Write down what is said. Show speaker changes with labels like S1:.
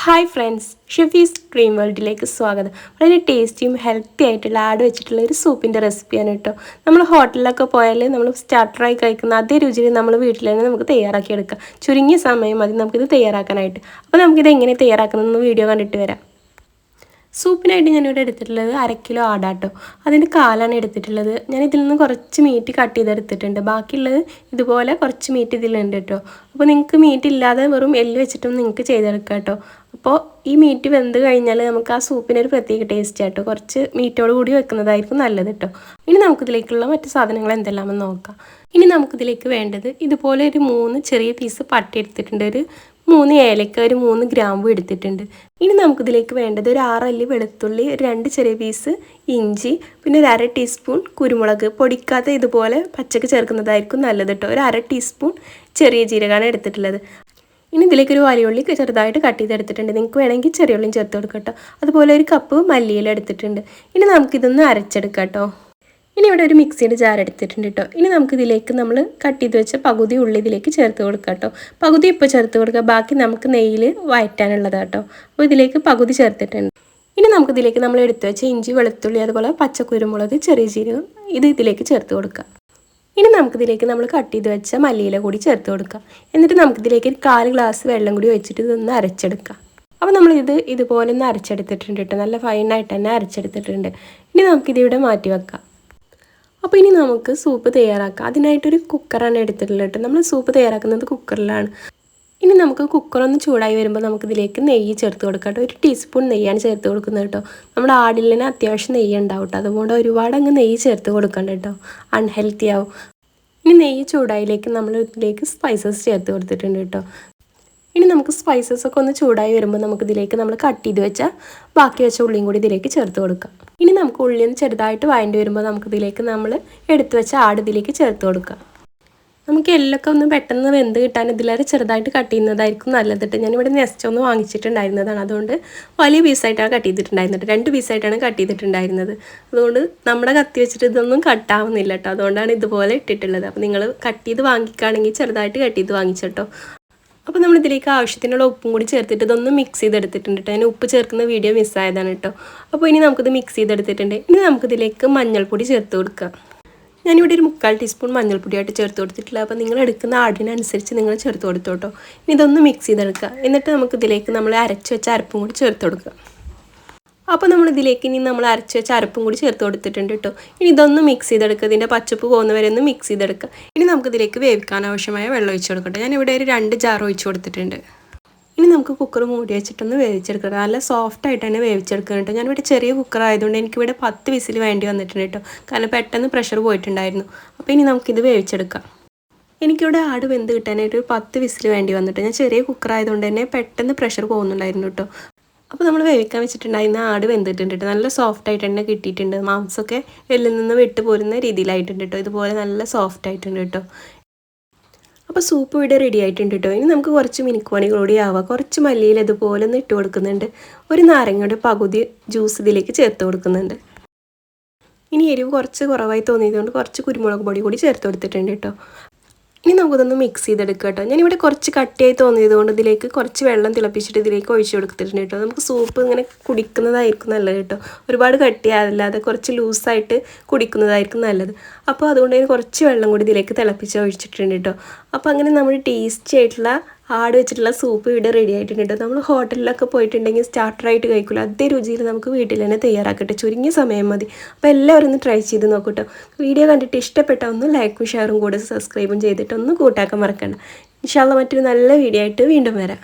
S1: Hi friends, ഷെഫീസ് cream വേൾഡിലേക്ക് സ്വാഗതം. വളരെ ടേസ്റ്റിയും ഹെൽത്തി ആയിട്ടുള്ള ആഡ് വെച്ചിട്ടുള്ള ഒരു സൂപ്പിൻ്റെ റെസിപ്പിയാണ് കേട്ടോ. നമ്മൾ ഹോട്ടലിലൊക്കെ പോയാൽ നമ്മൾ സ്റ്റാർട്ടറായി കഴിക്കുന്ന അതേ രുചിയിൽ നമ്മൾ വീട്ടിൽ തന്നെ നമുക്ക് തയ്യാറാക്കി എടുക്കാം. ചുരുങ്ങിയ സമയം മതി നമുക്കിത് തയ്യാറാക്കാനായിട്ട്. അപ്പോൾ നമുക്കിത് എങ്ങനെ തയ്യാറാക്കുന്നതെന്ന് വീഡിയോ കണ്ടിട്ട് വരാം. സൂപ്പിനായിട്ട് ഞാനിവിടെ എടുത്തിട്ടുള്ളത് 1/2 കിലോ ആടാട്ടോ. അതിൻ്റെ കാലാണ് എടുത്തിട്ടുള്ളത്. ഞാൻ ഇതിൽ നിന്ന് കുറച്ച് മീറ്റ് കട്ട് ചെയ്തെടുത്തിട്ടുണ്ട്. ബാക്കിയുള്ളത് ഇതുപോലെ കുറച്ച് മീറ്റ് ഇതിലുണ്ട് കേട്ടോ. അപ്പോൾ നിങ്ങൾക്ക് മീറ്റ് ഇല്ലാതെ വെറും എല്ല് വെച്ചിട്ടും നിങ്ങൾക്ക് ചെയ്തെടുക്കാം കേട്ടോ. അപ്പോൾ ഈ മീറ്റ് വെന്ത് കഴിഞ്ഞാൽ നമുക്ക് ആ സൂപ്പിനൊരു പ്രത്യേക ടേസ്റ്റ് ആട്ടോ. കുറച്ച് മീറ്റോട് കൂടി വെക്കുന്നതായിരിക്കും നല്ലത് കേട്ടോ. ഇനി നമുക്കിതിലേക്കുള്ള മറ്റു സാധനങ്ങൾ എന്തെല്ലാമെന്ന് നോക്കാം. ഇനി നമുക്കിതിലേക്ക് വേണ്ടത് ഇതുപോലെ ഒരു 3 ചെറിയ പീസ് പട്ട എടുത്തിട്ടുണ്ട്, ഒരു 3 ഏലക്ക, ഒരു 3 ഗ്രാമ്പു എടുത്തിട്ടുണ്ട്. ഇനി നമുക്കിതിലേക്ക് വേണ്ടത് ഒരു 6 അല്ലി വെളുത്തുള്ളി, 2 ചെറിയ പീസ് ഇഞ്ചി, പിന്നെ ഒരു 1/2 ടീസ്പൂൺ കുരുമുളക് പൊടിക്കാത്ത ഇതുപോലെ പച്ചക്ക് ചേർക്കുന്നതായിരിക്കും നല്ലത് കേട്ടോ. ഒരു 1/2 ടീസ്പൂൺ ചെറിയ ജീരകമാണ് എടുത്തിട്ടുള്ളത്. ഇനി ഇതിലേക്ക് ഒരു വലിയ ഉള്ളി ചെറുതായിട്ട് കട്ട് ചെയ്തെടുത്തിട്ടുണ്ട്. നിങ്ങൾക്ക് വേണമെങ്കിൽ ചെറിയ ഉള്ളിയും ചേർത്ത് കൊടുക്കാം കേട്ടോ. അതുപോലെ ഒരു കപ്പ് മല്ലിയില എടുത്തിട്ടുണ്ട്. ഇനി നമുക്കിതൊന്ന് അരച്ചെടുക്കാം കേട്ടോ. ഇനി ഇവിടെ ഒരു മിക്സിയുടെ ജാർ എടുത്തിട്ടുണ്ട് കേട്ടോ. ഇനി നമുക്കിതിലേക്ക് നമ്മൾ കട്ട് ചെയ്ത് വെച്ച പകുതി ഉള്ളി ഇതിലേക്ക് ചേർത്ത് കൊടുക്കാം കേട്ടോ. പകുതി ഇപ്പോൾ ചേർത്ത് കൊടുക്കുക, ബാക്കി നമുക്ക് നെയ്യിൽ വഴറ്റാനുള്ളതാണ് കേട്ടോ. അപ്പോൾ ഇതിലേക്ക് പകുതി ചേർത്തിട്ടുണ്ട്. ഇനി നമുക്കിതിലേക്ക് നമ്മൾ എടുത്ത് വെച്ച ഇഞ്ചി, വെളുത്തുള്ളി, അതുപോലെ പച്ചക്കുരുമുളക്, ചെറിയ ജീരകം ഇതിലേക്ക് ചേർത്ത് കൊടുക്കാം. ഇനി നമുക്കിതിലേക്ക് നമ്മൾ കട്ട് ചെയ്ത് വെച്ച മല്ലിയില കൂടി ചേർത്ത് കൊടുക്കാം. എന്നിട്ട് നമുക്കിതിലേക്ക് ഒരു 1/4 ഗ്ലാസ് വെള്ളം കൂടി വെച്ചിട്ട് ഇതൊന്ന് അരച്ചെടുക്കാം. അപ്പോൾ നമ്മളിത് ഇതുപോലെ ഒന്ന് അരച്ചെടുത്തിട്ടുണ്ട് കേട്ടോ. നല്ല ഫൈനായിട്ട് തന്നെ അരച്ചെടുത്തിട്ടുണ്ട്. ഇനി നമുക്കിതിവിടെ മാറ്റി വെക്കാം. അപ്പോൾ ഇനി നമുക്ക് സൂപ്പ് തയ്യാറാക്കാം. അതിനായിട്ടൊരു കുക്കറാണ് എടുത്തിട്ടുള്ളത് കേട്ടോ. നമ്മൾ സൂപ്പ് തയ്യാറാക്കുന്നത് കുക്കറിലാണ്. ഇനി നമുക്ക് കുക്കറൊന്ന് ചൂടായി വരുമ്പോൾ നമുക്കിതിലേക്ക് നെയ്യ് ചേർത്ത് കൊടുക്കാം കേട്ടോ. 1 ടീസ്പൂൺ നെയ്യാണ് ചേർത്ത് കൊടുക്കുന്നത് കേട്ടോ. നമ്മുടെ ആടിൽ തന്നെ അത്യാവശ്യം നെയ്യ് ഉണ്ടാവും കേട്ടോ. അതുകൊണ്ട് ഒരുപാട് അങ്ങ് നെയ്യ് ചേർത്ത് കൊടുക്കണ്ട കേട്ടോ, അൺഹെൽത്തി ആവും. ഇനി നെയ്യ് ചൂടായിലേക്ക് നമ്മൾ ഇതിലേക്ക് സ്പൈസസ് ചേർത്ത് കൊടുത്തിട്ടുണ്ട് കേട്ടോ. ഇനി നമുക്ക് സ്പൈസസ് ഒക്കെ ഒന്ന് ചൂടായി വരുമ്പോൾ നമുക്കിതിലേക്ക് നമ്മൾ കട്ട് ചെയ്ത് വെച്ചാൽ ബാക്കി വെച്ച ഉള്ളിയും കൂടി ഇതിലേക്ക് ചേർത്ത് കൊടുക്കാം. ഇനി നമുക്ക് ഉള്ളി ഒന്ന് ചെറുതായിട്ട് വഴണ്ടി വരുമ്പോൾ നമുക്കിതിലേക്ക് നമ്മൾ എടുത്തു വെച്ച ആട് ഇതിലേക്ക് ചേർത്ത് കൊടുക്കാം. നമുക്ക് എല്ലൊക്കെ ഒന്ന് പെട്ടെന്ന് വെന്ത് കിട്ടാൻ ഇതിലേറെ ചെറുതായിട്ട് കട്ട് ചെയ്യുന്നതായിരിക്കും നല്ലത് കേട്ടോ. ഞാനിവിടെ നെസ്റ്റ് ഒന്ന് വാങ്ങിച്ചിട്ടുണ്ടായിരുന്നതാണ്. അതുകൊണ്ട് വലിയ പീസായിട്ടാണ് കട്ട് ചെയ്തിട്ടുണ്ടായിരുന്നത്. 2 പീസായിട്ടാണ് കട്ട് ചെയ്തിട്ടുണ്ടായിരുന്നത്. അതുകൊണ്ട് നമ്മുടെ കത്തി വെച്ചിട്ട് ഇതൊന്നും കട്ടാവുന്നില്ല കേട്ടോ. അതുകൊണ്ടാണ് ഇതുപോലെ ഇട്ടിട്ടുള്ളത്. അപ്പോൾ നിങ്ങൾ കട്ട് ചെയ്ത് വാങ്ങിക്കുകയാണെങ്കിൽ ചെറുതായിട്ട് കട്ട് ചെയ്ത് വാങ്ങിച്ചോട്ടോ. അപ്പോൾ നമ്മളിതിലേക്ക് ആവശ്യത്തിനുള്ള ഉപ്പും കൂടി ചേർത്തിട്ട് ഇതൊന്ന് മിക്സ് ചെയ്തെടുത്തിട്ടുണ്ട് കേട്ടോ. അതിന് ഉപ്പ് ചേർക്കുന്ന വീഡിയോ മിസ്സായതാണ് കേട്ടോ. അപ്പോൾ ഇനി നമുക്കിത് മിക്സ് ചെയ്തെടുത്തിട്ടുണ്ട്. ഇനി നമുക്കിതിലേക്ക് മഞ്ഞൾപ്പൊടി ചേർത്ത് കൊടുക്കാം. ഞാനിവിടെ ഒരു 3/4 ടീസ്പൂൺ മഞ്ഞൾപ്പൊടിയായിട്ട് ചേർത്ത് കൊടുത്തിട്ടില്ല. അപ്പോൾ നിങ്ങൾ എടുക്കുന്ന ആടിനനുസരിച്ച് നിങ്ങൾ ചേർത്ത് കൊടുത്തോട്ടോ. ഇനി ഇതൊന്ന് മിക്സ് ചെയ്തെടുക്കുക. എന്നിട്ട് നമുക്കിതിലേക്ക് നമ്മൾ അരച്ച് വെച്ച അരപ്പും കൂടി ചേർത്ത് കൊടുക്കുക. അപ്പോൾ നമ്മളിതിലേക്ക് ഇനി നമ്മൾ അരച്ച് വെച്ച അരപ്പും കൂടി ചേർത്ത് കൊടുത്തിട്ടുണ്ട് കേട്ടോ. ഇനി ഇതൊന്ന് മിക്സ് ചെയ്തെടുക്കുക. ഇതിൻ്റെ പച്ചപ്പ് പോകുന്നവരെ ഒന്ന് മിക്സ് ചെയ്തെടുക്കുക. ഇനി നമുക്കിതിലേക്ക് വേവിക്കാൻ ആവശ്യമായ വെള്ളം ഒഴിച്ച് കൊടുക്കട്ടെ. ഞാനിവിടെ ഒരു 2 ജാർ ഒഴിച്ച് കൊടുത്തിട്ടുണ്ട്. ഇനി നമുക്ക് കുക്കർ മൂടി വെച്ചിട്ടൊന്ന് വേവിച്ചെടുക്കുക. നല്ല സോഫ്റ്റായിട്ട് തന്നെ വേവിച്ചെടുക്കണം കേട്ടോ. ഞാനിവിടെ ചെറിയ കുക്കർ ആയതുകൊണ്ട് എനിക്കിവിടെ 10 വിസിൽ വേണ്ടി വന്നിട്ടുണ്ട് കേട്ടോ. കാരണം പെട്ടെന്ന് പ്രഷർ പോയിട്ടുണ്ടായിരുന്നു. അപ്പോൾ ഇനി നമുക്കിത് വേവിച്ചെടുക്കാം. എനിക്കിവിടെ ആട് വെന്ത് കിട്ടാനായിട്ട് ഒരു 10 വിസിൽ വേണ്ടി വന്നിട്ട്. ഞാൻ ചെറിയ കുക്കർ ആയതുകൊണ്ട് തന്നെ പെട്ടെന്ന് പ്രഷർ പോകുന്നുണ്ടായിരുന്നു കേട്ടോ. അപ്പോൾ നമ്മൾ വേവിക്കാൻ വെച്ചിട്ടുണ്ടായിരുന്ന ആട് വെന്തിട്ടുണ്ട് കേട്ടോ. നല്ല സോഫ്റ്റായിട്ട് തന്നെ കിട്ടിയിട്ടുണ്ട്. മാംസമൊക്കെ എല്ലിൽ നിന്ന് വിട്ട് പോരുന്ന രീതിയിലായിട്ടുണ്ട് കേട്ടോ. ഇതുപോലെ നല്ല സോഫ്റ്റ് ആയിട്ടുണ്ട് കേട്ടോ. അപ്പോൾ സൂപ്പ് ഇവിടെ റെഡി ആയിട്ടുണ്ട് കേട്ടോ. ഇനി നമുക്ക് കുറച്ച് മിനുക്കുപണികൾ കൂടി ആവാം. കുറച്ച് മല്ലിയിൽ ഇതുപോലെ ഒന്ന് ഇട്ട് കൊടുക്കുന്നുണ്ട്. ഒരു നാരങ്ങയുടെ പകുതി ജ്യൂസ് ഇതിലേക്ക് ചേർത്ത് കൊടുക്കുന്നുണ്ട്. ഇനി എരിവ് കുറച്ച് കുറവായി തോന്നിയതുകൊണ്ട് കുറച്ച് കുരുമുളക് പൊടി കൂടി ചേർത്ത് കൊടുത്തിട്ടുണ്ട് കേട്ടോ. ഇനി നമുക്കിതൊന്ന് മിക്സ് ചെയ്തെടുക്കുക കേട്ടോ. ഞാനിവിടെ കുറച്ച് കട്ടിയായി തോന്നിയത് കൊണ്ട് ഇതിലേക്ക് കുറച്ച് വെള്ളം തിളപ്പിച്ചിട്ട് ഇതിലേക്ക് ഒഴിച്ച് കൊടുത്തിട്ടുണ്ട് കേട്ടോ. നമുക്ക് സൂപ്പ് ഇങ്ങനെ കുടിക്കുന്നതായിരിക്കും നല്ലത് കേട്ടോ. ഒരുപാട് കട്ടിയാല്ലാതെ കുറച്ച് ലൂസായിട്ട് കുടിക്കുന്നതായിരിക്കും നല്ലത്. അപ്പോൾ അതുകൊണ്ട് തന്നെ കുറച്ച് വെള്ളം കൂടി ഇതിലേക്ക് തിളപ്പിച്ച് ഒഴിച്ചിട്ടുണ്ട് കേട്ടോ. അപ്പോൾ അങ്ങനെ നമ്മൾ ടേസ്റ്റി ആയിട്ടുള്ള ആട് വെച്ചിട്ടുള്ള സൂപ്പ് ഇവിടെ റെഡി ആയിട്ടുണ്ട് കേട്ടോ. നമ്മൾ ഹോട്ടലിലൊക്കെ പോയിട്ടുണ്ടെങ്കിൽ സ്റ്റാർട്ടറായിട്ട് കഴിക്കില്ല, അതേ രുചിയിൽ നമുക്ക് വീട്ടിൽ തന്നെ തയ്യാറാക്കട്ടെ. ചുരുങ്ങിയ സമയം മതി. അപ്പോൾ എല്ലാവരും ഒന്ന് ട്രൈ ചെയ്ത് നോക്കട്ടോ. വീഡിയോ കണ്ടിട്ട് ഇഷ്ടപ്പെട്ട ഒന്ന് ലൈക്കും ഷെയറും കൂടെ സബ്സ്ക്രൈബും ചെയ്തിട്ട് ഒന്ന് കൂട്ടാക്കാൻ മറക്കണ്ട. ഇൻഷാ അല്ലാഹ് മറ്റൊരു നല്ല വീഡിയോ ആയിട്ട് വീണ്ടും വരാം.